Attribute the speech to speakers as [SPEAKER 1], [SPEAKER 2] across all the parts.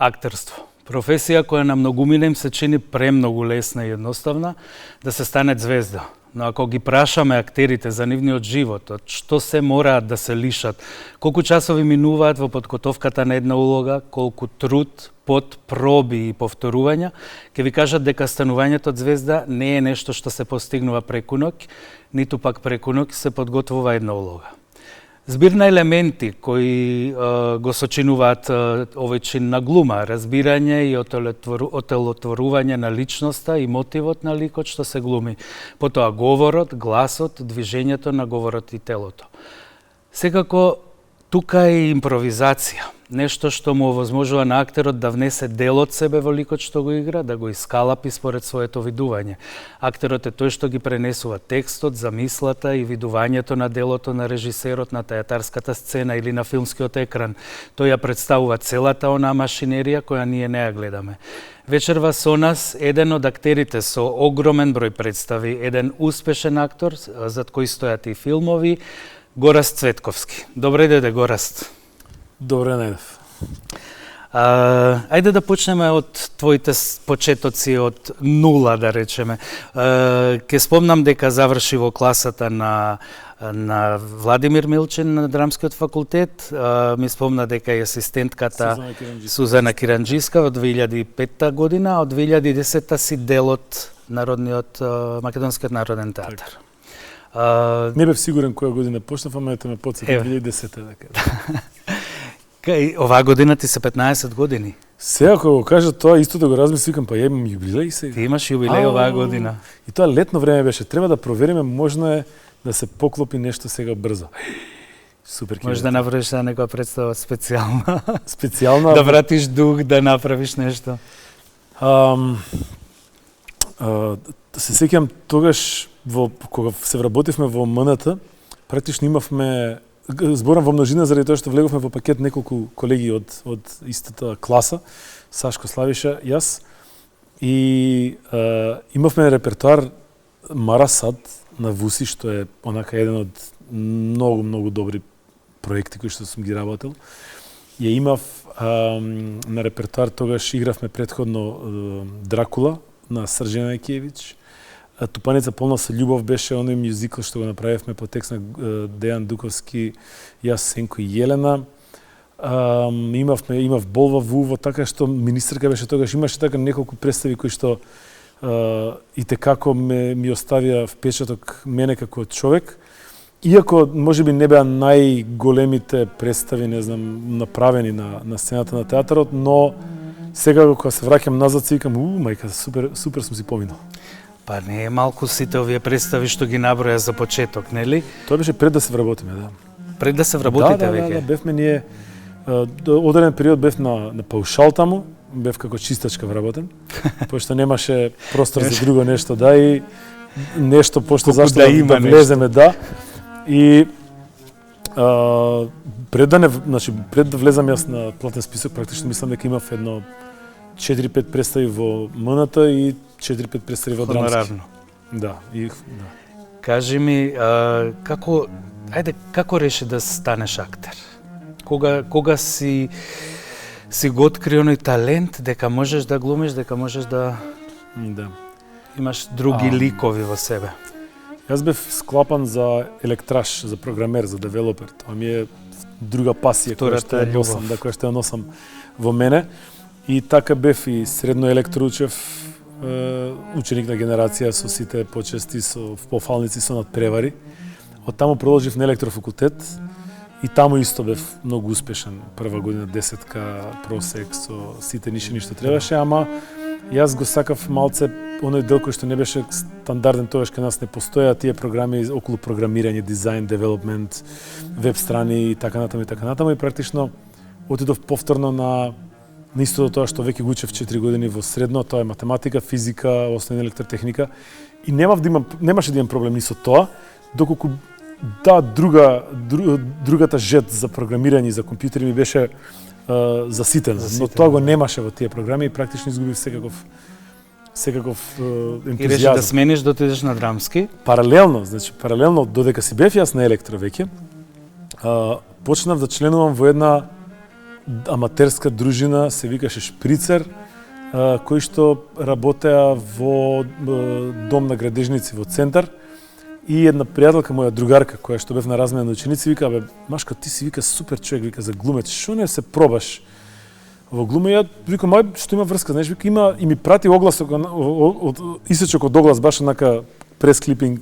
[SPEAKER 1] Актерство. Професија која на многумина им се чини премногу лесна и едноставна да се стане звезда. Но ако ги прашаме актерите за нивниот живот, од што се мораат да се лишат, колку часови минуваат во подготовката на една улога, колку труд, пот, проби и повторувања, ќе ви кажат дека станувањето звезда не е нешто што се постигнува преку ноќ, ниту пак преку ноќ се подготвува една улога. Збир на елементи кои го сочинуваат овој чин на глума, разбирање и отелотворување на личноста и мотивот на ликот што се глуми, потоа говорот, гласот, движењето на говорот и телото. Секако, тука е импровизација, нешто што му овозможува на актерот да внесе дел од себе во ликот што го игра, да го искалапи според своето видување. Актерот е тој што ги пренесува текстот, замислата и видувањето на делото на режисерот на театарската сцена или на филмскиот екран. Тој ја представува целата онаа машинерија која ние не ја гледаме. Вечерва со нас еден од актерите со огромен број представи, еден успешен актор, зад кој стојат и филмови, Гораст Цветковски. Добре дојде, Гораст.
[SPEAKER 2] Добре најдов.
[SPEAKER 1] Ајде да почнеме од твоите почетоци од нула, да речеме. Ке спомнам дека заврши во класата на Владимир Милчин на Драмскиот факултет. Ми спомна дека е асистентката Сузана Киранџиска од 2005 година, а од 2010 си дел од Македонскиот народен театар.
[SPEAKER 2] Не бев сигурен која година почнав, ама ете ме подсети 2010 дека.
[SPEAKER 1] Оваа година ти се 15 години.
[SPEAKER 2] Сега кога го кажа тоа, исто да го размислам, па ја имам јубилеј сега.
[SPEAKER 1] Ти имаш јубилеј оваа година.
[SPEAKER 2] И тоа летно време беше. Треба да провериме, можно е да се поклопи нешто сега брзо. Супер.
[SPEAKER 1] Може да направиш некоја представа специјална.
[SPEAKER 2] Специјална.
[SPEAKER 1] Да вратиш дух, да направиш нешто.
[SPEAKER 2] Се сеќавам тогаш кога се вработивме во МНТ, практично имавме, зборам во множина заради тоа што влеговме во пакет неколку колеги од истата класа, Сашко Славиша, јас, и имавме репертоар Мара Сад на Вуси, што е онака еден од многу добри проекти кои што сум ги работел. Ја имав на репертоар, тогаш игравме претходно Дракула на Срđan Ajkijević. Тупаница полна со љубов беше оној мюзикл што го направивме по текст на Дејан Дуковски, јас, Сенко и Јелена. Имав Болва Вуво, така што министерка беше тогаш. Имаше така неколку представи кои што и текако ми оставија впечаток мене како човек. Иако можеби не беа најголемите представи, не знам, направени на сцената на театарот, но сега кога се враќам назад си викам, мајка, супер сум си поминал.
[SPEAKER 1] Па не е малку сите овие представи што ги наброја за почеток, нели?
[SPEAKER 2] Тоа беше пред да се вработиме, да.
[SPEAKER 1] Пред да се вработите веќе?
[SPEAKER 2] Да, бевме ние, одреден период бев на паушал таму, бев како чистачка вработен, пошто немаше простор за друго нешто, да, и нешто, пошто зашто да влеземе, да. И пред да влезам јас на платен список, практично мислам дека имав едно 4-5 представи во МНТ и 4-5 представи во Драмски. Да, да.
[SPEAKER 1] Кажи ми, како реши да станеш актер? Кога си го откри оној талент дека можеш да глумиш, дека можеш да имаш други ликови во себе?
[SPEAKER 2] Јас бев склапан за електраш, за програмер, за девелопер. Тоа ми е друга пасија која што ја носам во мене. И така бев и средно електроучев, ученик на генерација со сите почести, со пофалници, со надпревари. Од таму продолжив на електрофакултет и таму исто бев многу успешен. Прва година 10-ка, просек, со сите ништо требаше, ама јас го сакав малце оној дел кој што не беше стандарден, тогаш кај нас не постоја тие програми околу програмирање, дизајн, девелопмент, веб страни и така натаму и практично отидов повторно на истото тоа што веќе го учев 4 години во средно, тоа е математика, физика, основна електротехника и немаше да имам проблем ни со тоа, доколку другата жет за програмирање и за компјутери ми беше заситена, но тоа го немаше во тие програми и практично изгубив секаков ентузијазм.
[SPEAKER 1] И реши да смениш да отидеш на драмски?
[SPEAKER 2] Паралелно, додека си бев јас на електро веќе, почнав да членувам во една аматерска дружина, се викаше Шприцер, кои што работеа во дом на градежници во центар. И една пријателка, моја другарка, која што бев на размена на ученици, вика, бе, Машка, ти си, вика, супер човек, вика, за глумец, што не се пробаш во глума? Ја викам, што има врска, знаеш, вика, има, и ми прати огласок, исечок од оглас, баш онака пресклипинг,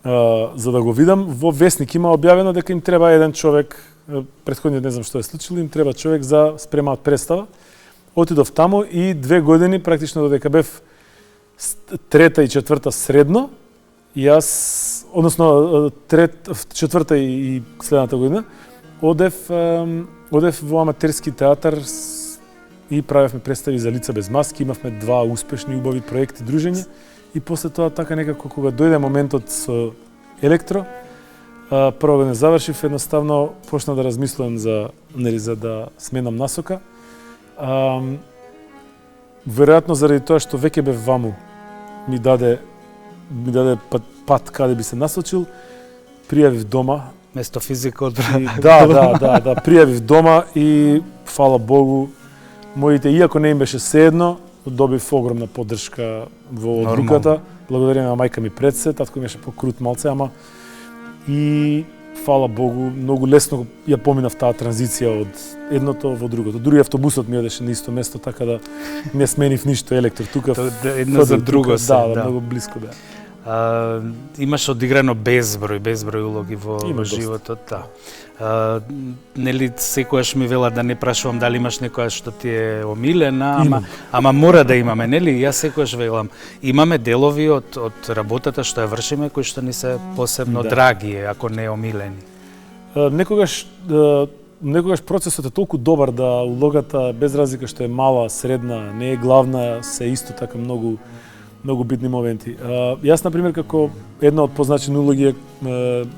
[SPEAKER 2] за да го видам. Во Весник има објавено дека им треба еден човек, претходниот не знам што е случило, им треба човек за спремаат представа. Отидов таму и 2 години, практично додека бев 3-та и 4-та средно, јас, односно 4-та и следната година, одев во аматерски театар и правевме представи за лица без маски, имавме 2 успешни убави проекти дружење и после тоа така некако кога дојде моментот со електро, прво не завршив, едноставно почна да размислувам за да сменам насока. Веројатно заради тоа што веќе бев ваму, ми даде пат каде би се насочил, пријавив дома.
[SPEAKER 1] Место физика
[SPEAKER 2] Да, пријавив дома и фала Богу, моите, иако не им беше седно, добив огромна поддршка во одлуката, благодарение на мајка ми пред се, татко имаше покрут малце, ама и фала Богу, многу лесно ја поминав таа транзиција од едното во другото. Дури автобусот ми одеше на исто место, така да не сменив ништо електро тука.
[SPEAKER 1] Едно за друго се,
[SPEAKER 2] да, многу блиско беа.
[SPEAKER 1] Имаш одиграно безброј улоги во животот, да. Нели секојаш ми велат да не прашувам дали имаш некоја што ти е омилена, ама мора да имаме, нели? Јас секојаш велам, имаме делови од работата што ја вршиме кои што ни се посебно драги, ако не омилени.
[SPEAKER 2] Некогаш процесот е толку добар да улогата, без разлика што е мала, средна, не е главна, се исто така многу битни моменти. Јас, например, како една од позначени улоги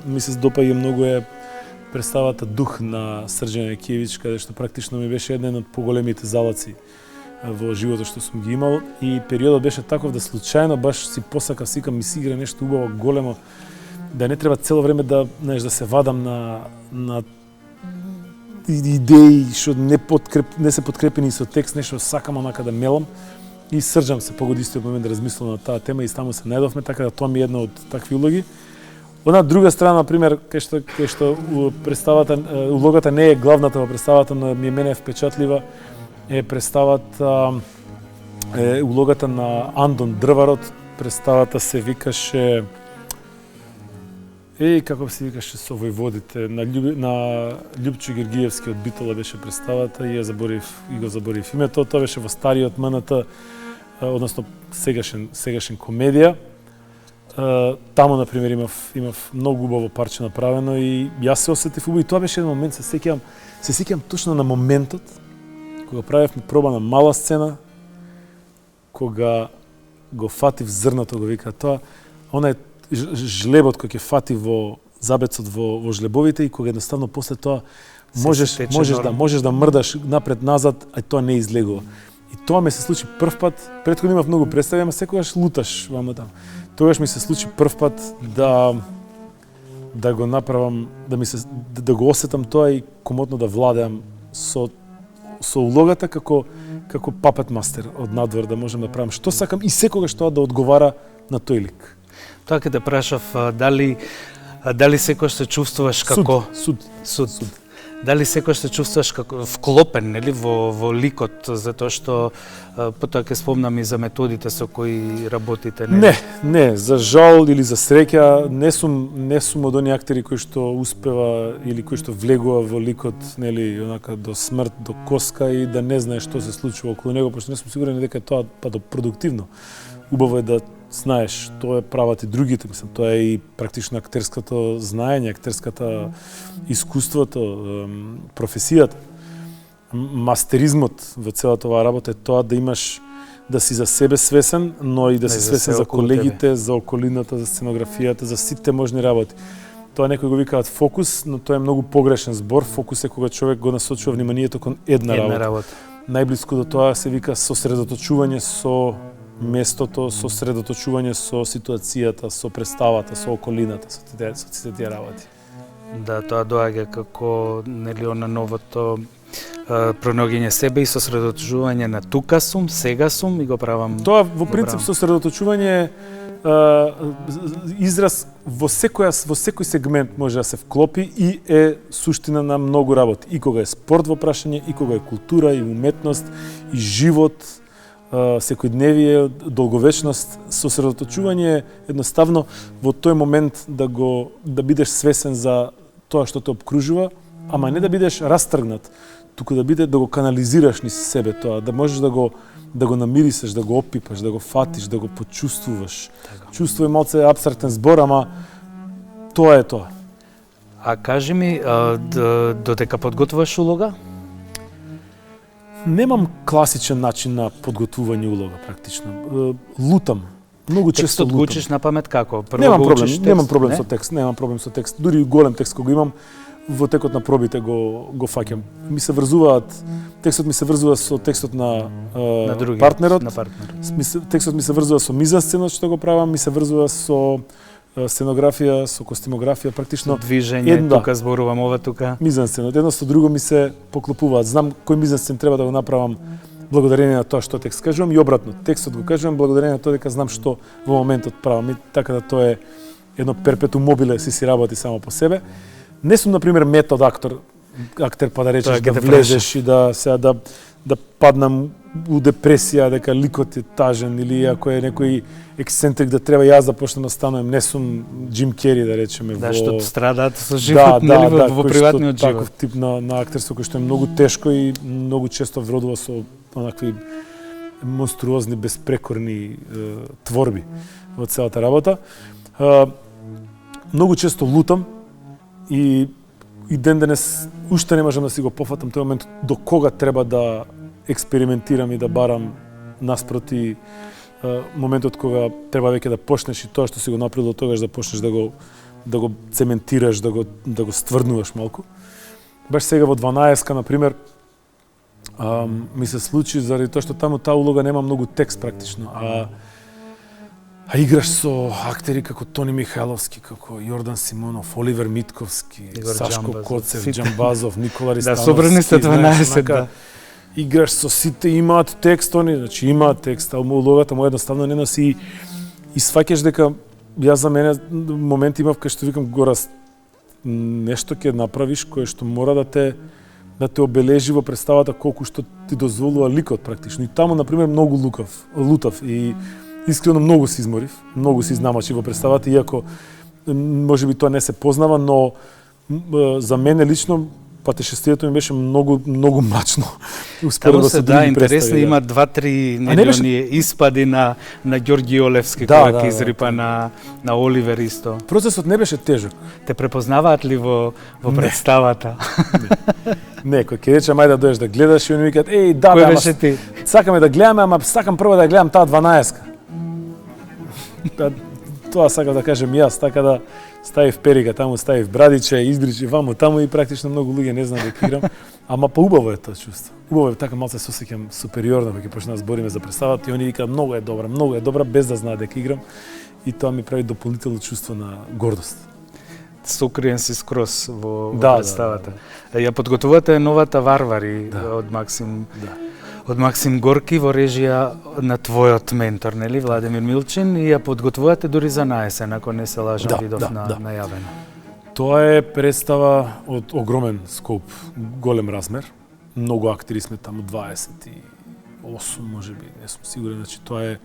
[SPEAKER 2] ми се допаѓа многу е представата Дух на Срđan Јакиевиќ, каде што практично ми беше еден од поголемите залаци во животот што сум ги имал и периодот беше таков да случајно баш си посакав, сикам ми се игра нешто убаво, големо, да не треба цело време да се вадам на идеи што не се подкрепени со текст, нешто сакам онака да мелам. И Срđan се погоди истиот момент да размислувам на таа тема и таму се најдовме, така да тоа ми е една од такви улоги. Од друга страна, например, кај што представата, улогата не е главната во представата, но ми е мене впечатлива, е представата, улогата на Андон Дрварот. Представата се викаше, како се викаше со војводите, на Љупчо Гергиевски од Битола беше представата и го заборив името. Тоа беше во стариот МНТ, односно сегашен комедија. Таму, например, имав многу убаво парче направено и јас се осетив убаво и тоа беше еден момент, се сеќавам точно на моментот кога правевме проба на мала сцена, кога го фатив зрното, го вика тоа, она е жлебот кој ќе фати во забецот во жлебовите и кога едноставно после тоа можеш да мрдаш напред-назад, а тоа не излегува. И тоа ми се случи прв пат, претходно имав многу представи, ама секогаш луташ вамо таму. Тогаш ми се случи прв пат да го направам, да го осетам тоа и комотно да владеам со улогата како папет мастер од надвор, да можам да правам што сакам и секогаш тоа да одговара на тој лик.
[SPEAKER 1] Тоа ќе те прашав, дали секогаш се чувствуваш како
[SPEAKER 2] суд.
[SPEAKER 1] Дали секогаш се чувствуваш како вклопен, нели, во ликот, затоа што потоа ќе спомнам и за методите со кои работите, нели?
[SPEAKER 2] Не, за жал или за среќа не сум од оние актери кои што успева или кои што влегува во ликот, нели, онака до смрт, до коска и да не знае што се случува околу него, пошто не сум сигурен дека тоа продуктивно убаво е да знаеш што е прават и другите, мислам, тоа е и практично актерското знаење, актерската искуството, професијата. Мастеризмот во целата оваа работа е тоа да имаш, да си за себе свесен, но и да си свесен за колегите, за околината, за сценографијата, за сите можни работи. Тоа некои го викаат фокус, но тоа е многу погрешен збор. Фокус е кога човек го насочува вниманието кон една работа. Најблиску до тоа се вика сосредоточување со местото, сосредоточување со ситуацијата, со представата, со околината, со сите тие работи.
[SPEAKER 1] Да, тоа доаѓа како нели на новото пронаоѓање себе и сосредоточување на тука сум, сега сум и го правам.
[SPEAKER 2] Тоа во принцип сосредоточување е израз во секој сегмент може да се вклопи и е суштина на многу работи. И кога е спорт во прашање, и кога е култура, и уметност, и живот, секојдневие, долговечност, сосредоточување е едноставно во тој момент да бидеш свесен за тоа што те обкружува, ама не да бидеш растргнат, туку да го канализираш низ себе тоа, да можеш да го намирисаш, да го опипаш, да го фатиш, да го почувствуваш. Чувство е малце апстрактен збор, ама тоа е тоа.
[SPEAKER 1] А кажи ми, додека подготвуваш улога?
[SPEAKER 2] Немам класичен начин на подготвување улога, практично. Лутам. Многу често лутам.
[SPEAKER 1] Текстот го учиш на памет како?
[SPEAKER 2] Немам проблем со текст. Дури и голем текст кога имам, во текот на пробите го фаќам. Текстот ми се врзува со текстот на партнерот. Текстот ми се врзува со мизансценот што го правам, ми се врзува со сценографија, со костимографија, практично
[SPEAKER 1] движење, тука зборувам ова тука.
[SPEAKER 2] Мизансценот, едно со друго ми се поклопуваат. Знам кој мизансцен треба да го направам благодарение на тоа што текст кажувам и обратно. Текстот го кажувам благодарение на тоа дека знам што во моментот правам. И така да тоа е едно перпетум мобиле, си работи само по себе. Не сум, например, метод актер па да речеш да влезеш и да паднам у депресија дека ликот е тажен или ако е некој ексцентрик да треба јас да почнам да станувам, не сум Джим Кери да речеме
[SPEAKER 1] во што страдаат со живот, нели во приватниот живот.
[SPEAKER 2] Таков тип на актерство кој што е многу тешко и многу често вродува со онакви монструозни, безпрекорни творби во целата работа. Многу често лутам и ден денес уште не можам да си го пофатам тој момент до кога треба да експериментирам и да барам наспроти моментот кога треба веќе да почнеш и тоа што си го направил до тогаш да почнеш да го цементираш, да го стврднуваш малку. Баш сега во 12-ка, например, ми се случи заради тоа што таму таа улога нема многу текст практично, а играш со актери како Тони Михайловски, како Јордан Симонов, Оливер Митковски, Сашко Коцев, Џамбазов, Никола Ристановски.
[SPEAKER 1] Да, собрани сте 12, да.
[SPEAKER 2] Играш со сите, имаат текст, значи имаат текст, а улогата му едноставно не носи и сваќаш дека јас за мене момент имав кај што викам Горас, нешто ќе направиш кое што мора да те обележи во представата колку што ти дозволува ликот практично. И таму, например, многу лутав и искрено многу се изморив, многу се изнамачив во представата, иако можеби тоа не се познава, но за мене лично патешествието ми беше многу мачно.
[SPEAKER 1] Таму се интересно, има 2-3 нелиони испади на Ѓорги Олевски, кога изрипа на Оливер исто.
[SPEAKER 2] Процесот не беше тежок.
[SPEAKER 1] Те препознаваат ли во представата?
[SPEAKER 2] Не, кој ќе рече мај да доеш да гледаш и они викаат сакаме да гледаме, ама сакам прво да гледам таа 12-ка. Тоа сакам да кажем јас, така да ставив перика, таму ставив брадиче, избричи ваму, таму и практично многу луѓе не знаат дека играм, ама па убаво е тоа чувство. Убаво е, така малце се осеќам супериорно кога ќе почнеме да збориме за представата и они викаат многу е добра без да знаат дека играм и тоа ми прави дополнително чувство на гордост.
[SPEAKER 1] Сокриен си скроз во представата. Ја подготвувате новата Варвари од Максим. Од Максим Горки во режија на твојот ментор, нели, Владимир Милчин, и ја подготвувате дури за наесен, ако не се лажам, видов најавено.
[SPEAKER 2] Тоа е представа од огромен скоп, голем размер. Многу актери сме таму, 28 можеби, не сум сигурен, значи тоа е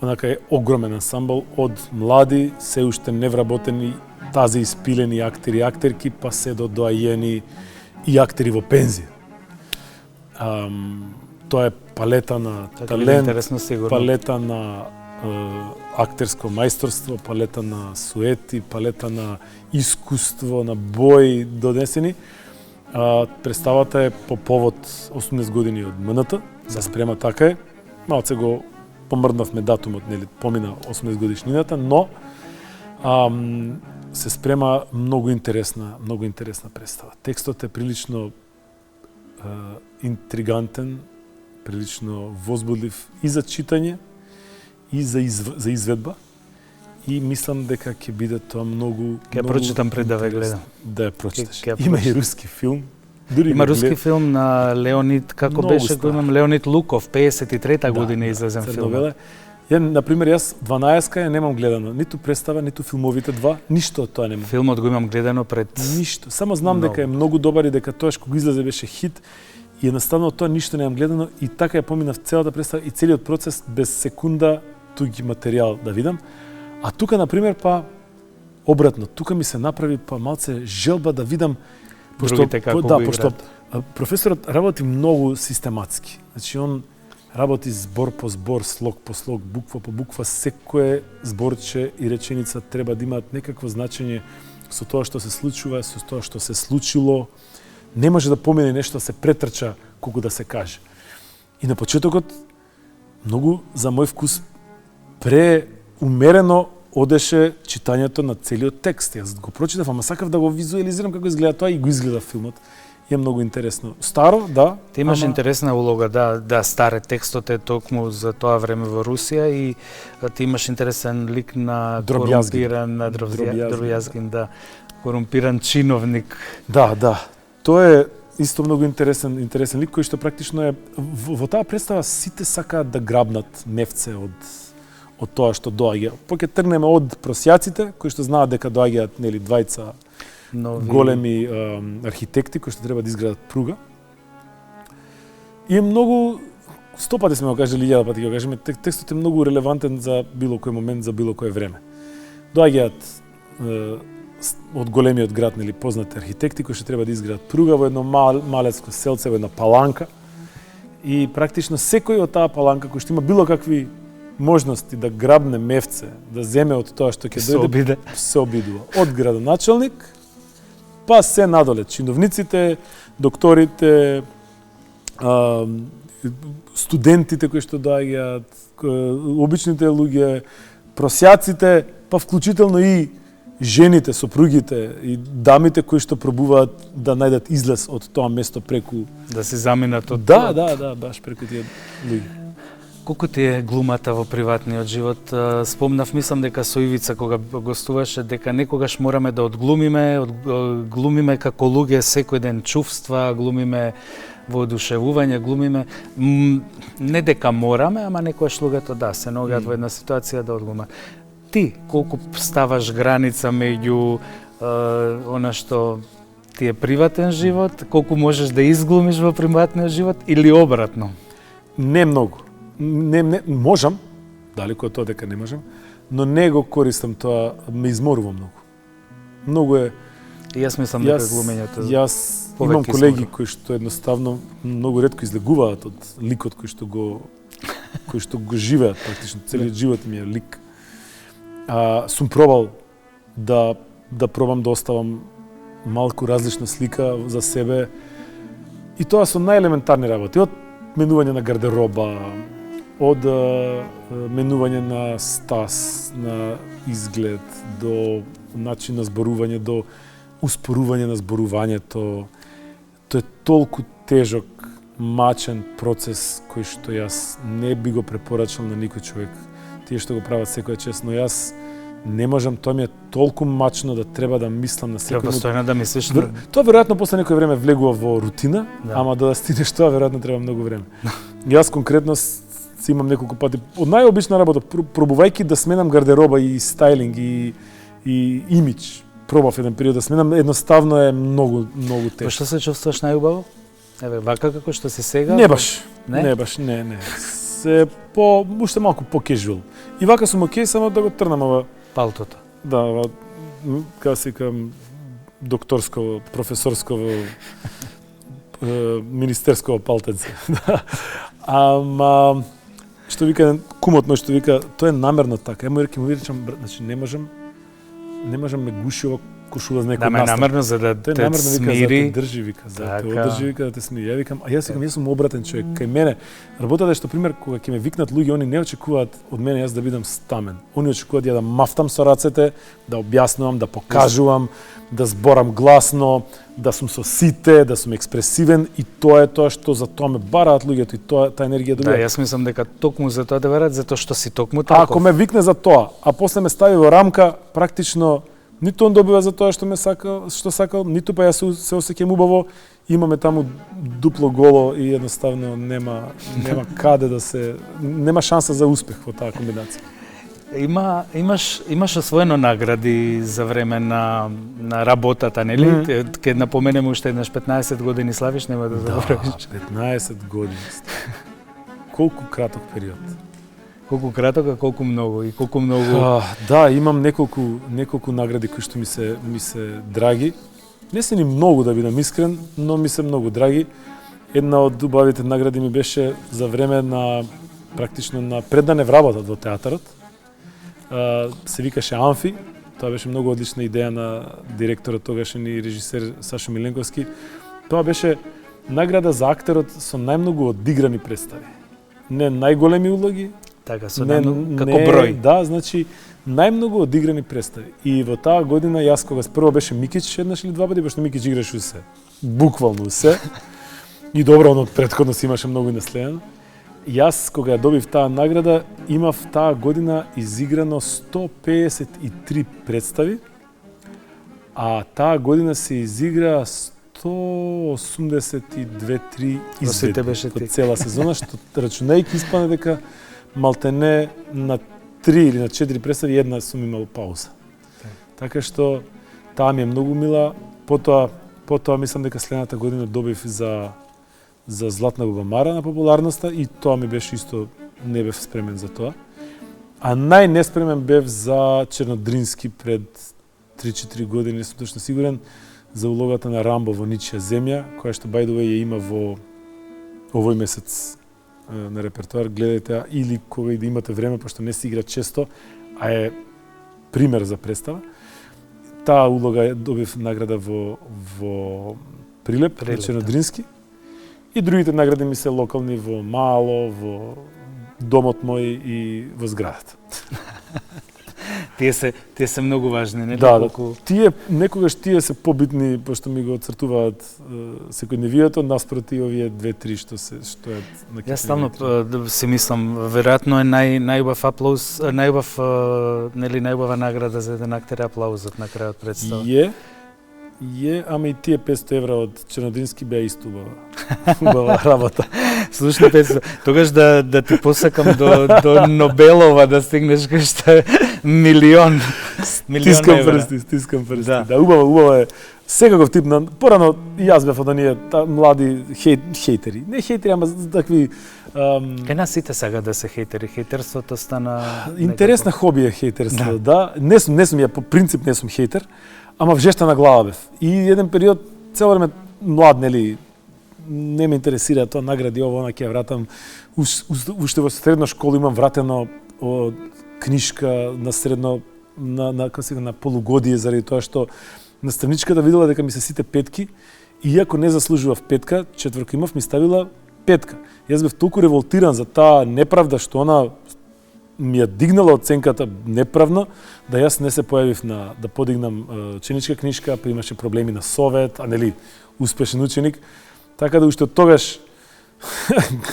[SPEAKER 2] онака огромен ансамбл од млади, се уште невработени, тази испилени актери и актерки, па се до доајени и актери во пензија. Тоа е палета на талент, палета на актерско мајсторство, палета на суети, палета на искуство, на бои донесени. Представата е по повод 18 години од МНТ, се спрема така е. Малце го помрднавме датумот, нели, помина 18 годишнината, но се спрема многу интересна представа. Текстот е прилично интригантен, прилично возбудлив и за читање, и за изведба. И мислам дека ќе биде тоа многу...
[SPEAKER 1] Ќе прочитам пред да ве гледам.
[SPEAKER 2] Да ја прочиташ. Има и руски филм.
[SPEAKER 1] Има руски филм на Леонид, како беше, го имам Леонид Луков, 53-та година излезен филм.
[SPEAKER 2] Ја, например, јас 12-ка ја немам гледано, ниту представа, ниту филмовите два, ништо од тоа немам.
[SPEAKER 1] Филмот го имам гледано пред...
[SPEAKER 2] Ништо, само знам дека е многу добар и дека тоаш кога излезе беше хит и едноставно тоа ништо немам гледано и така ја поминав целата представа и целиот процес без секунда туѓи материјал да видам. А тука, например, па обратно, тука ми се направи па малце желба да видам
[SPEAKER 1] другите како го играат.
[SPEAKER 2] Пошто професорот работи многу систематски. Значи он работи збор по збор, слог по слог, буква по буква, секое зборче и реченица треба да имаат некакво значење со тоа што се случува, со тоа што се случило. Не може да помине нешто да се претрча колку да се каже. И на почетокот многу за мој вкус преумерено одеше читањето на целиот текст. Јас го прочитав, ама сакав да го визуализирам како изгледа тоа и го изгледа филмот. И е многу интересно. Старо, да.
[SPEAKER 1] Ти имаш интересна улога, да, старе текстот е токму за тоа време во Русија и ти имаш интересен лик на корумпиран Дробјазгин, да, корумпиран чиновник.
[SPEAKER 2] Да. Тоа е исто многу интересен лик кој што практично е во таа представа сите сакаат да грабнат мевце од тоа што доаѓа. Поќе тргнеме од просјаците кои што знаат дека доаѓаат нели двајца големи архитекти кои што треба да изградат пруга. И е многу, 100 пати сме го кажали, 1000 пати го кажеме, текстот е многу релевантен за било кој момент, за било кое време. Доаѓаат од големиот град, нели, познати архитекти кои што треба да изградат пруга во едно малецко селце, во една паланка. И практично секој од таа паланка кој што има било какви можности да грабне мевце, да земе од тоа што ќе дојде, се обидува. Од градоначалник, па се надоле, чиновниците, докторите, студентите кои што доаѓаат, обичните луѓе, просјаците, па вклучително и жените, сопругите и дамите кои што пробуваат да најдат излез од тоа место преку...
[SPEAKER 1] Да се заминат од...
[SPEAKER 2] Да, баш преку тие луѓе.
[SPEAKER 1] Колку ти е глумата во приватниот живот? Спомнав, мислам дека со Ивица кога гостуваше, дека некогаш мораме да глумиме како луѓе секој ден чувства, глумиме воодушевување, глумиме не дека мораме, ама некогаш луѓето се наоѓаат во една ситуација да одглумат. Ти колку ставаш граница меѓу она што ти е приватен живот, колку можеш да изглумиш во приватниот живот или обратно?
[SPEAKER 2] Не многу. Не, можам, далеку од тоа дека не можам, но не го користам тоа, ме изморува многу. Многу е...
[SPEAKER 1] И јас мислам дека глумењето...
[SPEAKER 2] Јас имам колеги кои што едноставно многу ретко излегуваат од ликот кој што го живеат практично, целиот живот ми е лик. Сум пробал да пробам да оставам малку различна слика за себе и тоа со најелементарни работи, од менување на гардероба, од менување на стас, на изглед, до начин на зборување, до успорување на зборувањето. Тоа е толку тежок, мачен процес кој што јас не би го препорачал на никој човек. Тие што го прават секоја чест, но јас не можам, тоа ми е толку мачно да треба да мислам на секој.
[SPEAKER 1] Треба постојано да мислиш.
[SPEAKER 2] Тоа веројатно после некој време влегува во рутина, ама да стигнеш тоа веројатно треба многу време. Јас конкретно имам неколку пати од најобична работа, пробувајќи да сменам гардероба и стајлинг и имидж. Пробав еден период да сменам, едноставно е многу тешко.
[SPEAKER 1] Што се чувствуваш најубаво? Еве, вака како што си сега?
[SPEAKER 2] Не баш. Не. Се уште малку по-кежуал. И вака сум окей, само да го трнам ова
[SPEAKER 1] палтото.
[SPEAKER 2] Да, како се викам, докторско, професорско, министерско палтеце. Ама што вика кумот мој, што вика тоа е намерно така. Му речам, значи не можам ме гуши ова кошула за некој
[SPEAKER 1] Да,
[SPEAKER 2] настан.
[SPEAKER 1] намерно за да
[SPEAKER 2] Тој
[SPEAKER 1] те
[SPEAKER 2] намерно вика
[SPEAKER 1] смири.
[SPEAKER 2] за да те држи, вика, за да те
[SPEAKER 1] Така.
[SPEAKER 2] одржи, вика да те смири. Ја викам, јас сум обратен човек. Кај мене работата е што пример кога ќе ме викнат луѓе, они не очекуваат од мене јас да бидам стамен. Они очекуваат ја да мафтам со рацете, да објаснувам, да покажувам, да зборам гласно, да сум со сите, да сум експресивен и тоа е тоа што за тоа ме бараат луѓето и таа енергија
[SPEAKER 1] Да,
[SPEAKER 2] добија.
[SPEAKER 1] јас мислам дека токму за тоа те верат, затоа што си токму
[SPEAKER 2] А
[SPEAKER 1] таков.
[SPEAKER 2] ако ме викне за тоа, а после ме стави во рамка, практично ниту он добива за тоа што ме сакал, што сакал, ниту па јас се осеќам убаво. Имаме таму дупло голо и едноставно нема каде да се, нема шанса за успех во таа комбинација.
[SPEAKER 1] Имаш освоено награди за време на работата, нели? Ке напоменеме уште еднаш 15 години славиш, нема да заборавиш.
[SPEAKER 2] 15 години. Колку краток период.
[SPEAKER 1] Колку краток, а колку многу и колку многу.
[SPEAKER 2] Да, имам неколку награди кои што ми се драги. Не се ни многу, да бидам искрен, но ми се многу драги. Една од убавите награди ми беше за време на практично на предане вработа во театарот. Се викаше Амфи. Тоа беше многу одлична идеја на директорот тогашен и режисер Сашо Миленковски. Тоа беше награда за актерот со најмногу одиграни представи. Не најголеми улоги,
[SPEAKER 1] Така, со како број.
[SPEAKER 2] Да, значи најмногу одиграни представи. И во таа година јас кога прво беше Микич еднаш или два пати, пошто Микич играше се. Буквално се. И добро, он од претходно си имаше многу и наследено. Јас кога ја добив таа награда, имав таа година изиграно 153 представи, а таа година се изигра 182-3
[SPEAKER 1] сите беше
[SPEAKER 2] во
[SPEAKER 1] ти.
[SPEAKER 2] цела сезона, што рачунајќи испадне дека малтене на 3 или на 4 представи една сум имал пауза. Така што таа ми е многу мила. Потоа мислам дека следната година добив за Златна бубамара на популарноста и тоа ми беше исто, не бев спремен за тоа. А најнеспремен бев за Чернодрински пред 3-4 години, не сум точно сигурен, за улогата на Рамбо во Ничија земја, која што by the way ја има во овој месец на репертоар. Гледајте ја или кога и да имате време, пошто не се игра често, а е пример за представа. Таа улога добив награда во Прилеп на Чернодрински. И другите награди ми се локални во Мало, во домот мој и во зградата.
[SPEAKER 1] Тие се многу важни, нели?
[SPEAKER 2] Да, тие некогаш се побитни, пошто ми го цртуваат секојдневието, наспроти овие 2-3 што е на
[SPEAKER 1] Јас стално си мислам, веројатно е најубав аплауз, најубава награда за еден актер аплаузот на крајот представа.
[SPEAKER 2] Ама и тие 500 евра од Чернодрински беа исто убава работа.
[SPEAKER 1] Слушай, 500, тогаш да ти посакам до Нобелова да стигнеш кај што е милион евра.
[SPEAKER 2] Стискам прсти. Да, убаво е. Секаков тип на порано и јас бев од оние млади хейтери. Не хейтери, ама такви
[SPEAKER 1] Кај нас сите сега да се хейтери. Хейтерството стана
[SPEAKER 2] интересна хоби е хейтерство, да. Не сум ја по принцип не сум хейтер. Ама вжешта на глава бев. И еден период, цело време млад, нели, не ме интересира тоа, награди ово, она ќе вратам. Уште во средна школа имам вратено книжка на средно, на полугодие, заради тоа што наставничката видела дека ми се сите петки, и иако не заслужував петка, четврка имав, ми ставила петка. Јас бев толку револтиран за таа неправда што она ми ја дигнала оценката неправно, да јас не се појавив да подигнам ученичка книжка, па имаше проблеми на совет, а нели успешен ученик. Така да уште од тогаш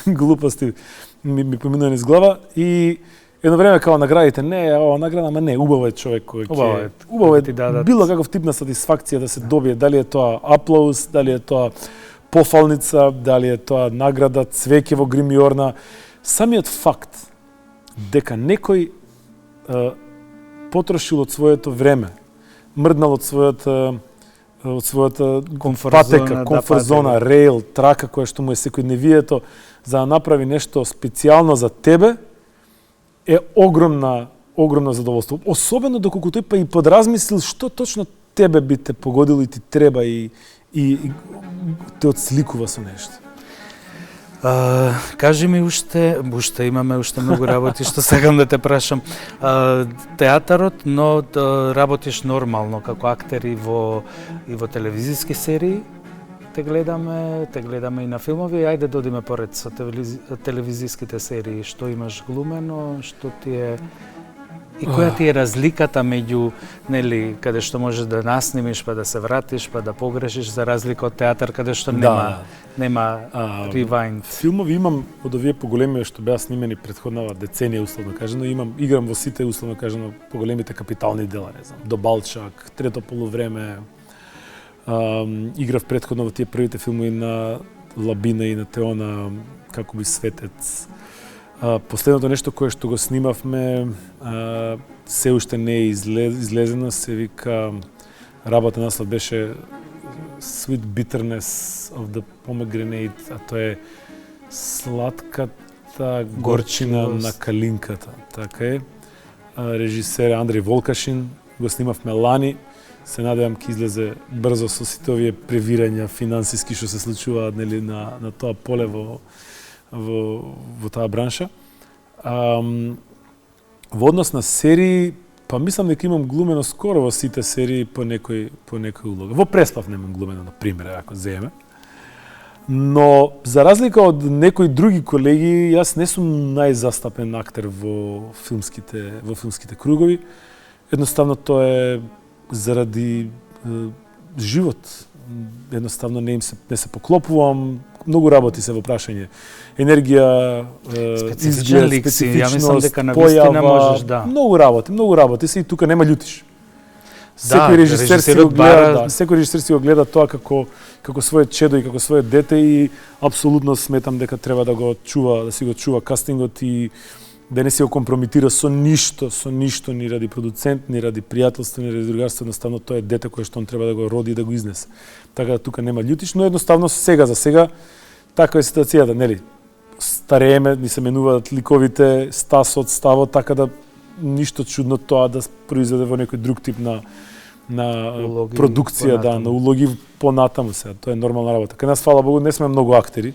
[SPEAKER 2] глупости ми поминува низ глава и едно време као наградите, не, ова награда, ама не, убаво е човек кој убаво е било каков тип на сатисфакција да се добие, дали е тоа аплауз, дали е тоа пофалница, дали е тоа награда, цвеќе во гримиорна. Самиот факт дека некој потрошил од своето време, мрднал од својата патека, комфорт зона, рейл, трака која што му е секојдневието, за да направи нешто специјално за тебе, е огромно задоволство. Особено доколку тој па и подразмислил што точно тебе би те погодило и ти треба и те отсликува со нешто.
[SPEAKER 1] Кажи ми уште имаме уште многу работи што сакам да те прашам. Театарот, но работиш нормално како актер и во телевизиски серии. Те гледаме и на филмови. Ајде да одиме поред со телевизиските серии. Што имаш глумено, што ти е и која ти е разликата меѓу, нели, каде што можеш да наснимиш, па да се вратиш, па да погрешиш, за разлика од театар каде што нема ревайнд.
[SPEAKER 2] Филмови имам од овие поголеми што беа снимени претходнава деценија, условно кажано, играм во сите, условно кажано, поголемите капитални дела, не знам, До Балчак, Трето полувреме. Играв претходно во тие првите филмови на Лабина и на Теона, Како би светец. Последното нешто кое што го снимавме се уште не е излезено, се вика, работа наслов беше Sweet Bitterness of the Pomegranate, а тоа е сладката горчина на калинката. Така е. Режисер Андреј Волкашин, го снимавме лани. Се надевам ќе излезе брзо со сите овие превирања финансиски што се случуваат, нели, на тоа поле во таа бранша. Во однос на серии, па мислам дека имам глумено скоро во сите серии по некој улога. Во Преспав немам глумено, на пример, ако земе. Но за разлика од некои други колеги, јас не сум најзастапен актер во филмските кругови. Едноставно тоа е заради живот. Едноставно не се поклопувам, многу работи се во прашање. Енергија,
[SPEAKER 1] специфичен лик си, ја мислам дека на вистина можеш, да.
[SPEAKER 2] Многу работи се и тука нема љутиш.
[SPEAKER 1] Секој
[SPEAKER 2] режисер си го гледа тоа како свое чедо и како свое дете и апсолутно сметам дека треба да го чува, да си го чува кастингот и да не се го компрометира со ништо, ни ради продуцент, ни ради пријателство, ни ради другарство, едноставно тоа е дете кое што он треба да го роди и да го изнесе. Така да тука нема љутиш, но едноставно за сега таква е ситуацијата, нели? Старееме, ни се менуваат ликовите, ставот, така да ништо чудно тоа да произведе во некој друг тип на
[SPEAKER 1] улоги,
[SPEAKER 2] продукција, на улоги понатаму се. Тоа е нормална работа. Кај нас, фала Богу, не сме многу актери.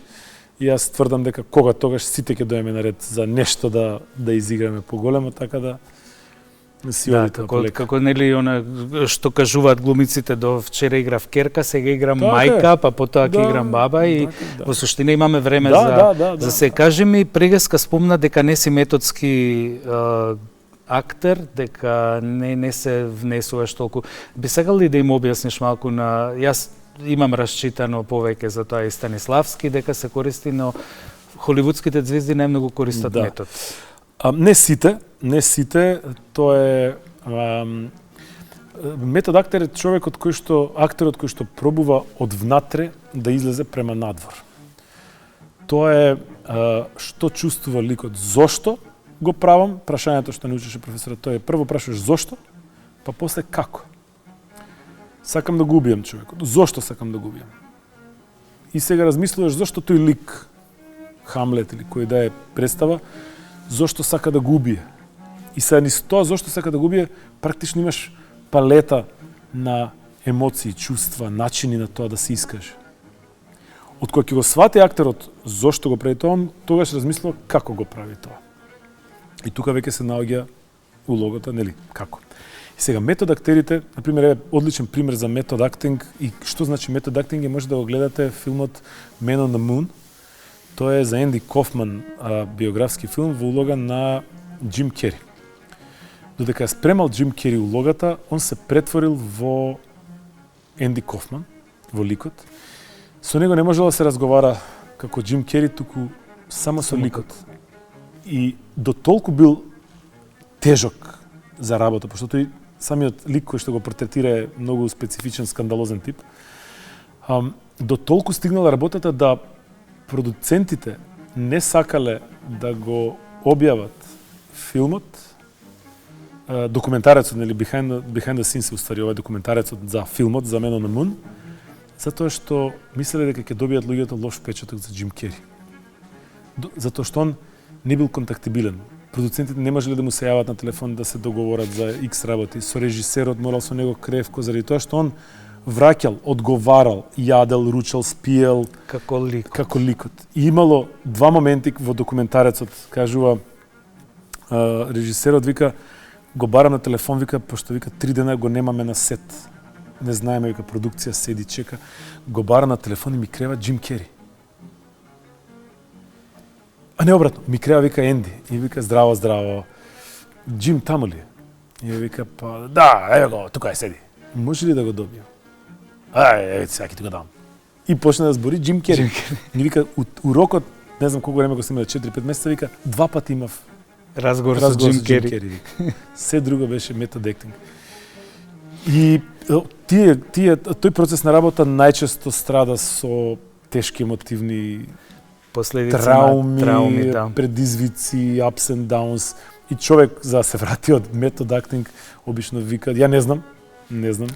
[SPEAKER 2] И јас тврдам дека тогаш сите ќе дојме на ред за нешто да изиграме поголемо, така да си оди тоа полека.
[SPEAKER 1] Како нели она што кажуваат глумиците, до вчера играв керка, сега играм мајка, па потоа ќе играм баба и во суштина имаме време за се. Кажи ми, Прегеска спомна дека не си методски актер, дека не се внесуваш толку. Би сакал ли да им објасниш малку на... Јас имам расчитано повеќе за тоа и Станиславски, дека се користи, но холивудските звезди најмногу користат метод.
[SPEAKER 2] Не сите, тоа е... Метод актер е актерот кој што пробува од внатре да излезе према надвор. Тоа е што чувствува ликот, зошто го правам, прашањето што не учеше професорот, тоа е прво прашуваш зошто, па после како. Сакам да го убијам човекот. Зошто сакам да го убијам? И сега размислуваш зошто тој лик, Хамлет или кој да е представа, зошто сака да го убие. И сега низ тоа зошто сака да го убие, практично имаш палета на емоции, чувства, начини на тоа да се искаже. Од кога ќе го свати актерот зошто го прави тоа, тогаш размислува како го прави тоа. И тука веќе се наоѓа улогата, нели, како. И сега метод актерите, например, е одличен пример за метод актинг и што значи метод актинг е, може да го гледате филмот Man on the Moon. Тоа е за Енди Кофман, биографски филм во улога на Джим Кери. Додека ја спремал Джим Кери улогата, он се претворил во Енди Кофман, во ликот. Со него не можело да се разговара како Джим Кери, туку само со ликот. И до толку бил тежок за работа, пошто тој самиот лик кој што го портретира е многу специфичен, скандалозен тип. До толку стигнала работата да продуцентите не сакале да го објават филмот, документарецот, нели, behind the scenes, уствари, ова е документарецот за филмот, за Man on the Moon, затоа што мислеле дека ќе добијат луѓето лош впечаток за Джим Кери. Затоа што он не бил контактибилен. Продуцентите не можеле да му се јават на телефон да се договорат за X работи. Со режисерот морал со него кревко, заради тоа што он враќал, одговарал, јадел, ручал, спиел
[SPEAKER 1] Како лик.
[SPEAKER 2] како ликот. И имало два моменти во документарецот, кажува режисерот, вика, го барам на телефон, вика, пошто вика 3 дена го немаме на сет. Не знаеме, вика, продукција седи, чека. Го барам на телефон и ми крева Джим Кери. А не обратно, ми крева, вика, Енди. И вика, здраво, здраво. Джим таму ли е? И вика, па, да, еве го, тука е седи. Може ли да го добијам? Еве сега ќе ти го дам. И почна да збори Джим Кери. И вика, у рокот, не знам колку време го снимале, 4-5 месеца, вика, 2 пати имав
[SPEAKER 1] Разговор со Джим Кери.
[SPEAKER 2] Се друго беше метод актинг. И тој процес на работа најчесто страда со тешки емотивни
[SPEAKER 1] последици
[SPEAKER 2] трауми,
[SPEAKER 1] да.
[SPEAKER 2] предизвици, ups and downs. И човек, за да се врати од метод актинг, обично вика, ја не знам,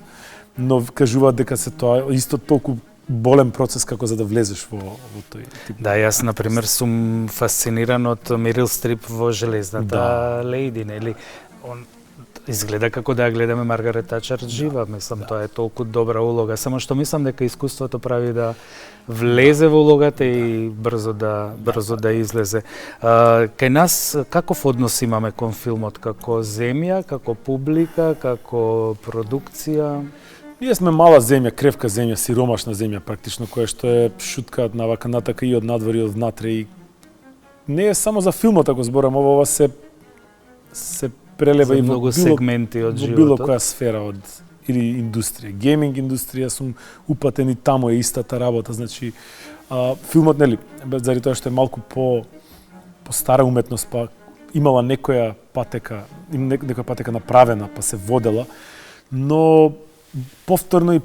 [SPEAKER 2] но кажуваат дека се тоа исто толку болен процес како за да влезеш во тој тип.
[SPEAKER 1] Да, јас, например, сум фасциниран од Мерил Стрип во Железната лејди, нели? Он изгледа како да ја гледаме Маргарет Тачер жива, мислам, тоа е толку добра улога, само што мислам дека искуството прави да влезе во улогата и брзо да излезе. Кај нас каков однос имаме кон филмот, како земја, како публика, како продукција?
[SPEAKER 2] Ние сме мала земја, кревка земја, сиромашна земја практично, која што е шуткаат на вака натака и од надвор и од внатре. И не е само за филмот, ако зборам, ова се прелева
[SPEAKER 1] за
[SPEAKER 2] и во
[SPEAKER 1] многу сегменти од животот.
[SPEAKER 2] Во било која сфера од или индустрија. Гейминг индустрија, сум упатен и таму е истата работа. Значи, филмот, нели, заради тоа што е малку по стара уметност, па имала некоја патека направена, па се водела, но повторно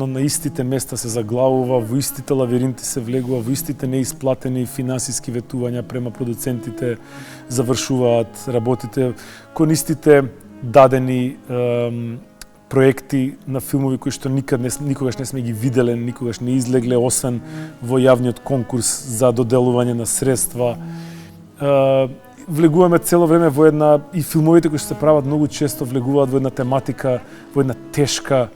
[SPEAKER 2] на истите места се заглавува, во истите лавиринти се влегува, во истите неисплатени финансиски ветувања према продуцентите завршуваат работите, кон истите дадени проекти на филмови кои што никогаш не сме ги виделе, никогаш не излегле, освен во јавниот конкурс за доделување на средства. Влегуваме цело време во една, и филмовите кои што се прават многу често влегуваат во една тематика, во една тешка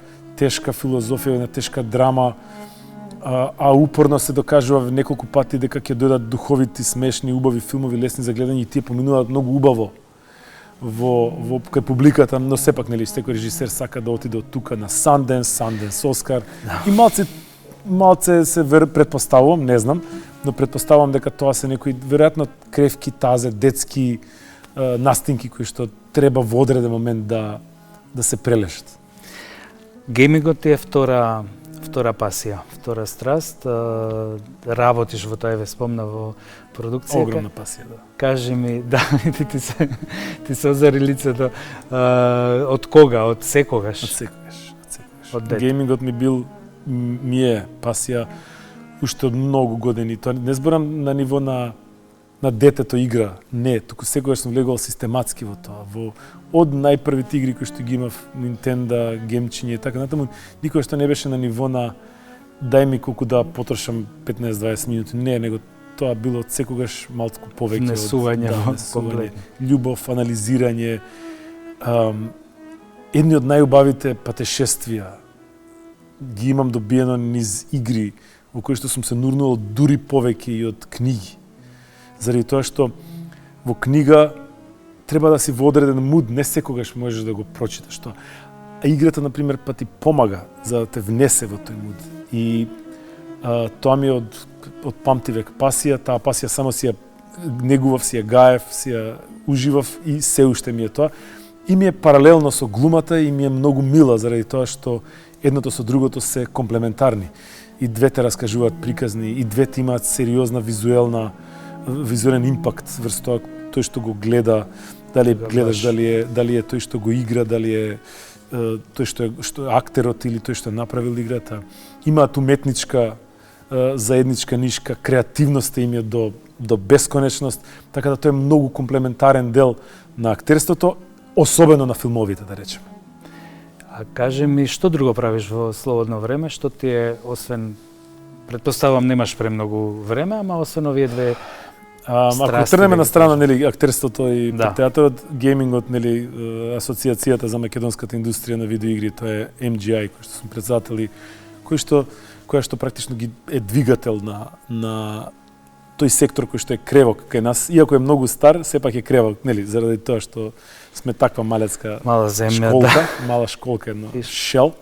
[SPEAKER 2] филозофија, една тешка драма, а упорно се докажува неколку пати дека ќе дојдат духовити, смешни, убави филмови, лесни за гледање и тие поминуваат многу убаво во кај публиката, но сепак, нели, секој режисер сака да отиде од тука на Санденс, Оскар. И малце се предпоставувам, не знам, но предпоставувам дека тоа се некои веројатно кревки, тазе, детски настинки кои што треба во одреден момент да се прелешат.
[SPEAKER 1] Геймингот ти е втора пасија, втора страст. Работиш во тоа, ве спомна, во продукција.
[SPEAKER 2] Огромна пасија, да.
[SPEAKER 1] Кажи ми, да, ти се озари лицето. Од кога? Од секогаш?
[SPEAKER 2] Од секогаш.
[SPEAKER 1] Од дете.
[SPEAKER 2] Геймингот ми е пасија уште од многу години. Тоа не зборам на ниво на детето игра, не, туку секогаш сум влегувал систематски во тоа. Од најпрвите игри кои што ги имав, Nintendo, гемчиња и така натаму, никогаш тоа не беше на ниво на дај ми колку да потрошам 15-20 минути. Не, него тоа било од секогаш малку повеќе.
[SPEAKER 1] Внесување во комплет.
[SPEAKER 2] Љубов, анализирање. Едни од најубавите патешествија ги имам добиено низ игри во кои што сум се нурнувал дури повеќе и од книги. Заради тоа што во книга треба да си во одреден муд, не секогаш можеш да го прочиташ тоа. А играта, например, па ти помага за да те внесе во тој муд. И тоа ми е од памтивек пасија, таа пасија само си ја негував, си ја гаев, си ја уживав и се уште ми е тоа. И ми е паралелно со глумата и ми е многу мила заради тоа што едното со другото се комплементарни. И двете раскажуваат приказни, и двете имаат сериозна визуелен импакт врз тоа тој што го гледа, дали гледаш, дали е тој што го игра, дали е тој што е актерот или тој што е направил играта. Имаат уметничка заедничка нишка, креативноста им е до бесконечност, така да тоа е многу комплементарен дел на актерството, особено на филмовите, да речеме.
[SPEAKER 1] А кажи ми, што друго правиш во слободно време? Што ти е, освен, предпоставам немаш премногу време, ама освен овие две
[SPEAKER 2] Ако трнеме на страна, нели, актерството и
[SPEAKER 1] Да.
[SPEAKER 2] театарот, геймингот, нели, асоциацијата за македонската индустрија на видеоигри, тоа е MGI, кој што сум председател и која што практично ги е двигател на тој сектор кој што е кревок кај нас, иако е многу стар, сепак е кревок, нели, заради тоа што сме таква малецка
[SPEAKER 1] Мала земја,
[SPEAKER 2] школка, мала школка, едно
[SPEAKER 1] И
[SPEAKER 2] шел.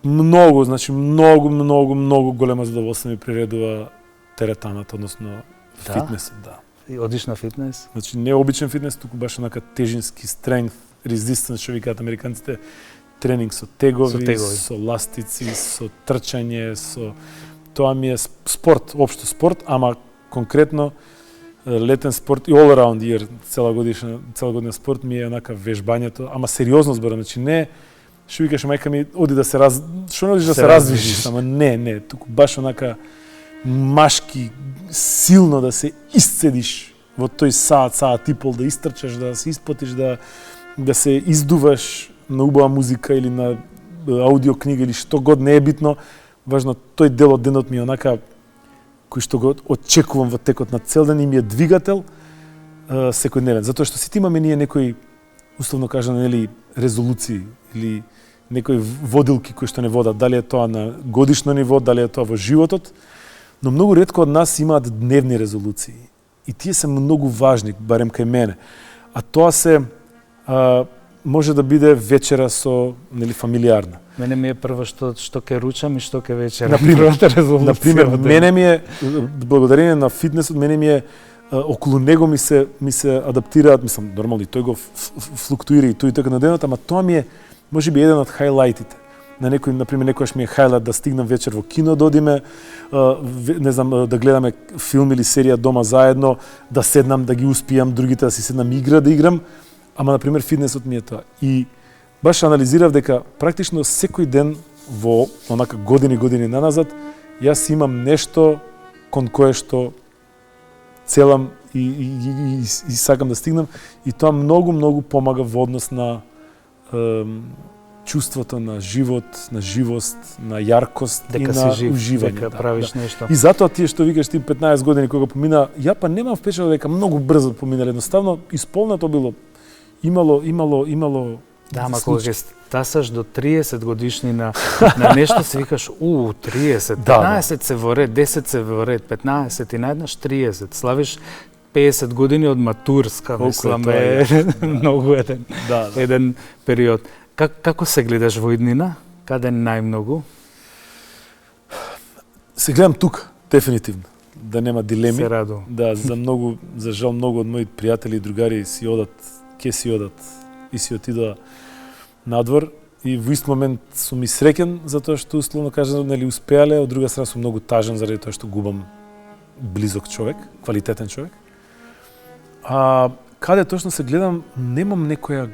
[SPEAKER 2] Многу, значи многу голема задоволство ми приредува теретаната, односно
[SPEAKER 1] Да?
[SPEAKER 2] фитнесот, да.
[SPEAKER 1] И одиш на фитнес?
[SPEAKER 2] Значи не обичен фитнес, туку баш онака тежински strength, resistance, што викаат американците, тренинг со тегови, со ластици, со трчање, со тоа ми е спорт, општо спорт, ама конкретно летен спорт и all around year, цела година спорт ми е онака вежбањето, ама сериозно зборам, значи не што викаш мајка ми оди да се што не одиш да се развижиш, ама не, туку баш онака машки, силно да се исцедиш во тој саат и пол, да истрчаш, да се испотиш, да се издуваш на убава музика или на аудио книга или што год, не е битно. Важно, тој дел од денот ми е онака кој што го очекувам во текот на цел ден и ми е двигател секојдневен. Затоа што сите имаме ние некои, условно кажано, нели, резолуции или некои водилки кои што не водат, дали е тоа на годишно ниво, дали е тоа во животот, но многу ретко од нас имаат дневни резолуции. И тие се многу важни, барем кај мене. А тоа се може да биде вечера со, нели, фамилиарна.
[SPEAKER 1] Мене ми е прво што ќе ручам и што ќе вечерам. Например,
[SPEAKER 2] мене ми е благодарение на фитнесот, мене ми е околу него ми се адаптираат, мислам, нормално и тој го флуктуира и тој и така на денот, ама тоа ми е можеби еден од хайлайтите. На некој, например, некојаш ми е хайлайт да стигнам вечер во кино, да одиме, не знам, да гледаме филм или серија дома заедно, да седнам, да ги успијам, другите да си седнам игра, да играм, ама, например, фитнесот ми е тоа. И баш анализирав дека практично секој ден во онака години наназад, јас имам нешто кон кое што целам и сакам да стигнам, и тоа многу помага во однос на чувството на живот, на живост, на јаркост и на уживање.
[SPEAKER 1] Дека правиш нешто.
[SPEAKER 2] И затоа тие што викаш ти 15 години кога помина, ја па немам впечаток дека многу брзо поминале, едноставно исполнето било, имало
[SPEAKER 1] Да, ама кога ќе стасаш до 30 годишни на нешто, се викаш, 30, 15 се во ред, 10 се во ред, 15 и наеднаш 30. Славиш 50 години од матурска, мислам, е многу еден период. Како се гледаш во иднина? Каде најмногу?
[SPEAKER 2] Се гледам тука, дефинитивно. Да нема дилеми.
[SPEAKER 1] Се радувам.
[SPEAKER 2] Да, за жал многу од мои пријатели и другари ќе си одат и си отидоа надвор, и во ист момент сум и среќен затоа што, условно кажано, нели, успеале, од друга страна сум многу тажен заради тоа што губам близок човек, квалитетен човек. Каде точно се гледам, немам некоја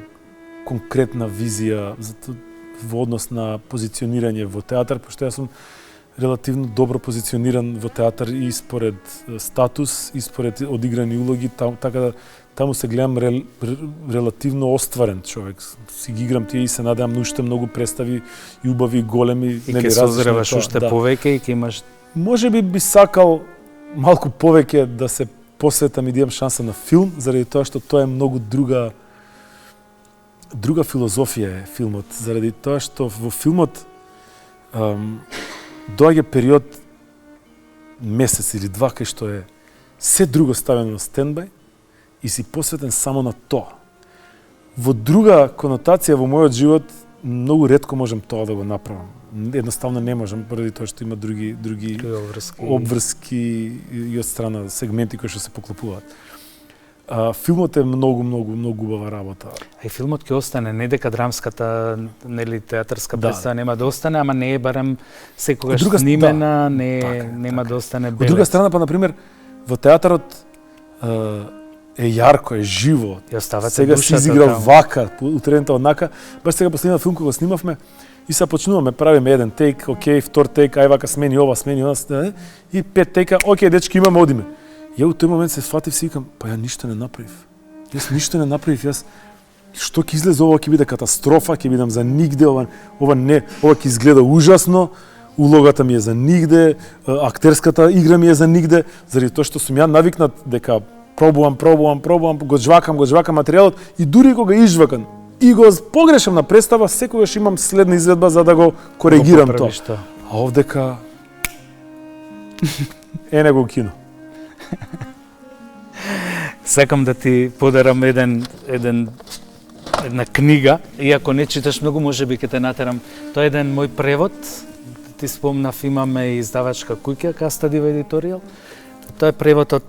[SPEAKER 2] конкретна визија во однос на позиционирање во театар, пошто јас сум релативно добро позициониран во театар и според статус, и според одиграни улоги, така да таму се гледам релативно остварен човек. Си ги играм тие и се надевам на уште многу представи и убави, големи,
[SPEAKER 1] и ќе се озреваш уште повеќе и ќе имаш...
[SPEAKER 2] Можеби би сакал малку повеќе да се посветам и да имам шанса на филм, заради тоа што тоа е многу друга филозофија е филмот, заради тоа што во филмот доаѓа период месец или два кај што е се друго ставено на стендбај и си посветен само на тоа. Во друга конотација во мојот живот многу ретко можам тоа да го направам. Едноставно не можам, поради тоа што има други обврски и од страна сегменти кои што се поклопуваат. Филмот е многу убава работа.
[SPEAKER 1] И филмот ќе остане, не дека драмската, нели, театарска представа нема да остане, ама не е барем секогаш снимена, нема да остане белец.
[SPEAKER 2] Од друга страна, па, например, во театарот е јарко, е живо. Сега си изиграл вака, утрената однака. Баш сега последниот филм кога снимавме, и сега почнуваме, правиме еден тейк, окей, втор тейк, ај вака смени ова, и 5 тейка, окей, дечки, имаме, одиме. Ја у тој момент се сфатив, си викам, па ја ништо не направив. Јас ништо не направив, што ќе излезе ова, ќе биде катастрофа, ќе бидам за нигде, ова ќе изгледа ужасно, улогата ми е за нигде, актерската игра ми е за нигде, заради тоа што сум ја навикнат дека пробувам, го жвакам материјалот и дури кога изжвакам и го погрешам на представа, секогаш имам следна изведба за да го коригирам тоа. А овдека него кино.
[SPEAKER 1] Сакам да ти подарам една книга, иако не читаш многу, можеби ќе те натерам. Тоа е еден мој превод. Ти спомнав, имаме издавачка куќа, Кастадива Едиторијал. Тоа е превод од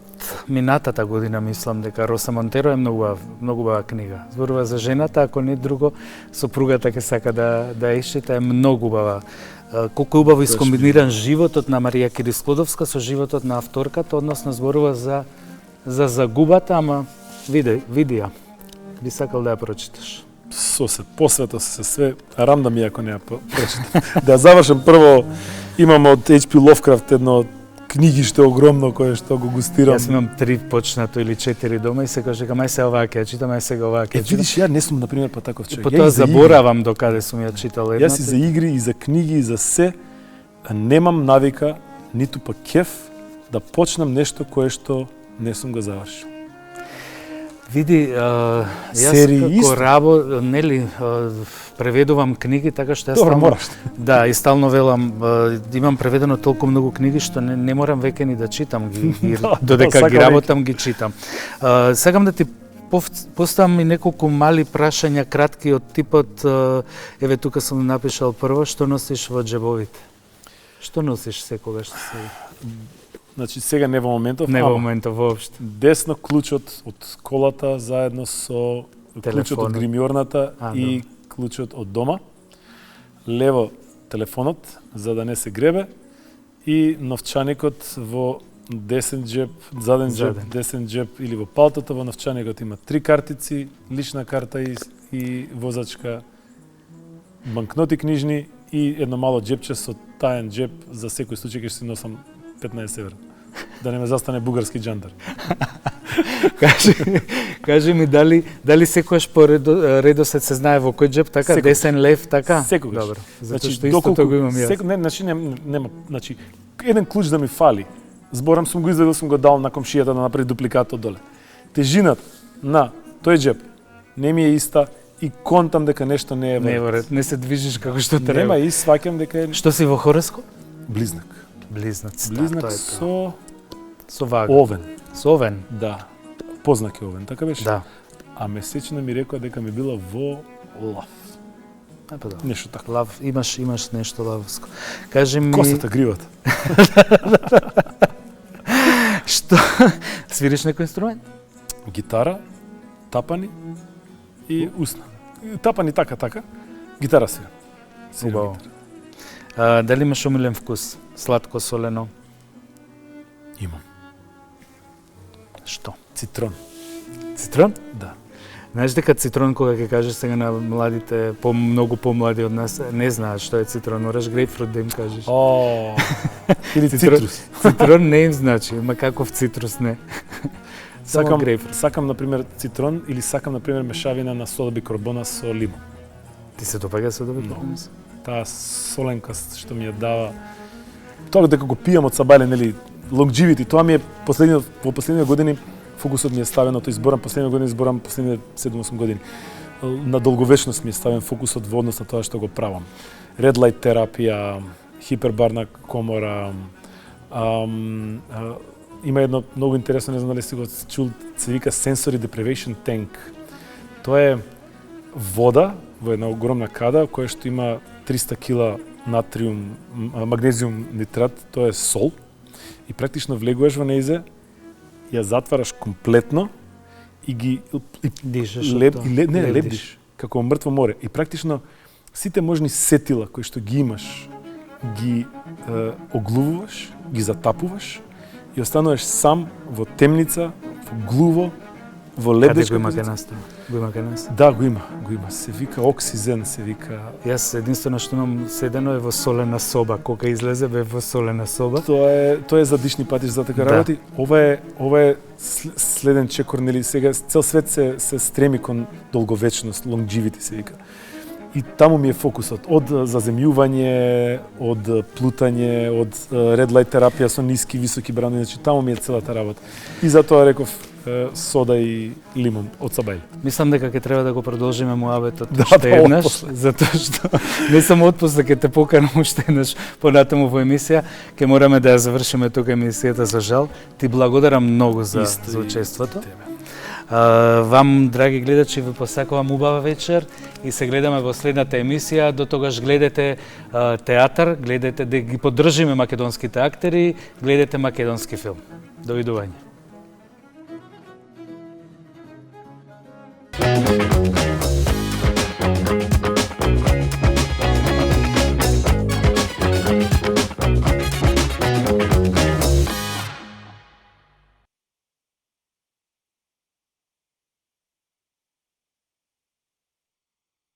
[SPEAKER 1] минатата година, мислам дека Роса Монтеро е многу убава книга. Зборува за жената, ако не друго, сопругата ќе сака да ишчита, е многу убава. Колку е убаво искомбиниран животот на Марија Кири Склодовска со животот на авторката, односно зборува за загубата, ама види ја. Би сакал да ја прочиташ.
[SPEAKER 2] Посвето се све, рам ми ако не ја прочитам. Да завршам прво, имам од H.P. Lovecraft едно книгиште огромно кое што го густирам.
[SPEAKER 1] Јас имам 3 почнато или 4 дома и се каже мај се оваа ќе читам, мај сега оваа ќе читам.
[SPEAKER 2] Видиш, ја не сум на пример па таков човек.
[SPEAKER 1] Потоа заборавам докаде сум ја читал едната.
[SPEAKER 2] Јас и за игри, и за книги, и за се немам навика, ниту па кеф да почнам нешто кое што не сум го завршил.
[SPEAKER 1] Види, јас како преведувам книги, така што јас стално... Да, и стално велам, имам преведено толку многу книги што не морам веќе ни да читам ги, додека ги работам ги читам. Сакам да ти поставам и неколку мали прашања, кратки од типот, еве тука сум напишал прво, што носиш во џебовите? Што носиш секогаш?
[SPEAKER 2] Значи сега не во моментов,
[SPEAKER 1] не во моментов воопшто.
[SPEAKER 2] Десно клучот од колата заедно со клучот од гримјорната и клучот од дома. Лево телефонот за да не се гребе и новчаникот во десен џеб, заден џеб, десен џеб или во палтото. Во новчаникот има 3 картици, лична карта и возачка, банкноти книжни и едно мало џебче со таен џеб за секој случај ќе си носам 15 евра. Да не ме застане бугарски џандар.
[SPEAKER 1] Кажи ми, дали секогаш по редосед се знае во кој џеб, така? Секогаш. Десен лев, така?
[SPEAKER 2] Секогаш.
[SPEAKER 1] Добро, затоа што истото го имам јас.
[SPEAKER 2] Нема, еден клуч да ми фали. Зборам сум го изведил, сум го дал на комшијата да направи дупликатот доле. Тежината на тој џеб не ми е иста и контам дека нешто не е во ред.
[SPEAKER 1] Не се движиш како што треба.
[SPEAKER 2] Нема и сваќам дека е...
[SPEAKER 1] Што си во хороскоп?
[SPEAKER 2] Близнак.
[SPEAKER 1] Близнак
[SPEAKER 2] со
[SPEAKER 1] вага.
[SPEAKER 2] Овен.
[SPEAKER 1] Со овен?
[SPEAKER 2] Да. Познак е овен, така беше?
[SPEAKER 1] Да.
[SPEAKER 2] А месечна ми рекоа дека ми била во лав.
[SPEAKER 1] Да.
[SPEAKER 2] Нешто така.
[SPEAKER 1] Лав, имаш нешто лавско. Кажи ми...
[SPEAKER 2] Косата, гривата.
[SPEAKER 1] Што? Свириш некој инструмент?
[SPEAKER 2] Гитара, тапани и усна. Тапани така. Гитара свирам.
[SPEAKER 1] Убаво. Дали имаш омилен вкус? Сладко, солено?
[SPEAKER 2] Имам.
[SPEAKER 1] Што?
[SPEAKER 2] Цитрон.
[SPEAKER 1] Цитрон?
[SPEAKER 2] Да.
[SPEAKER 1] Знаеш дека цитрон, кога ќе кажеш сега на младите, многу помлади од нас, не знаат што е цитрон, мораш грейпфрут да им кажеш.
[SPEAKER 2] Или цитрус.
[SPEAKER 1] Цитрон не им значи, ма каков цитрус не.
[SPEAKER 2] Сакам, например, цитрон или сакам, например, мешавина на сода бикарбона со лимон.
[SPEAKER 1] Ти се допаѓа сода бикарбона?
[SPEAKER 2] Таа соленкост што ми ја дава. Тоа дека го пијам од сабајле, нели, longevity, тоа ми е во последните години фокусот ми е ставен, тоа изборам последните 7-8 години. На долговечност ми е ставен фокусот во однос на тоа што го правам. Red light терапија, хипербарна комора, има едно многу интересно, не знам дали сте го чул, се вика sensory deprivation tank. Тоа е вода во една огромна када која што има 300 кила натриум, магнезиум нитрат, тоа е сол, и практично влегуваш во нејзе, ја затвараш комплетно и ги
[SPEAKER 1] дишаш
[SPEAKER 2] лебдиш како мртво море. И практично сите можни сетила кои што ги имаш, ги оглувуваш, ги затапуваш и остануваш сам во темница, во глуво, во лебдешка позиција.
[SPEAKER 1] Го има кај нас?
[SPEAKER 2] Да, го има. Се вика оксизен, се вика...
[SPEAKER 1] Јас единствено што имам седено е во солена соба. Кога излезе бе во солена соба.
[SPEAKER 2] Тоа е за дишни патиш за така работи. Ова е следен чекор, нели сега цел свет се стреми кон долговечност, longevity се вика. И таму ми е фокусот, од заземјување, од плутање, од ред лајт терапија со ниски, високи бранови, значи таму ми е целата работа. И затоа реков сода и лимон од Сабајле.
[SPEAKER 1] Мислам дека ќе треба да го продолжиме муабетот
[SPEAKER 2] Да,
[SPEAKER 1] уште еднаш, затоа што не сам отпуст да ќе те поканам уште еднаш понатаму во емисија, ќе мораме да ја завршиме тука емисијата за жал. Ти благодарам многу за учеството. Вам, драги гледачи, ви посакувам убава вечер и се гледаме во следната емисија. До тогаш гледате театар, гледате да ги поддржиме македонските актери, гледате македонски филм. Довидување.